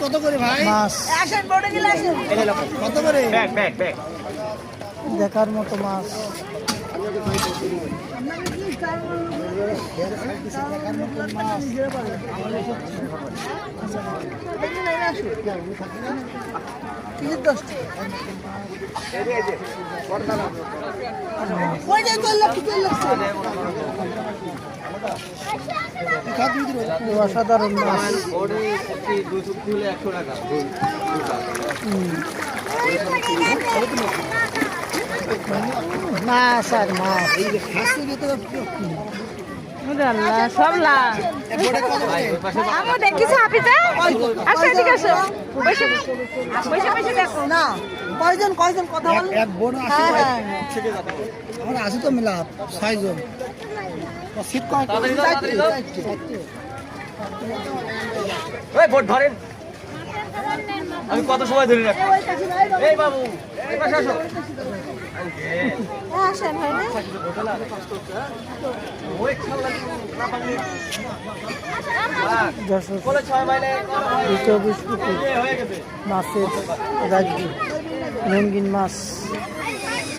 কত করে ভাই মাছ? কত করে? দেখার মতো মাছ। অসাধারণ মাছ। মাছ আর মাছ সব লাভ। আমি দেখিছি হাফিজে আসো এদিকে আসো বসে বসে দেখো না কয়জন কয়জন কথা বল। এক বোন আসে আমরা আসি তো মিলাপ 6 জন। শীত কয় ওই ভোট ধরেন। আমি কত সময় ধরে রাখি। এই বাবু এই পাশে আসো। আসেন ভাই না ওই খেলা না পারলে বলে 6 মাইলে 24 ফুট মাছের রাজ্য রঙিন মাছ।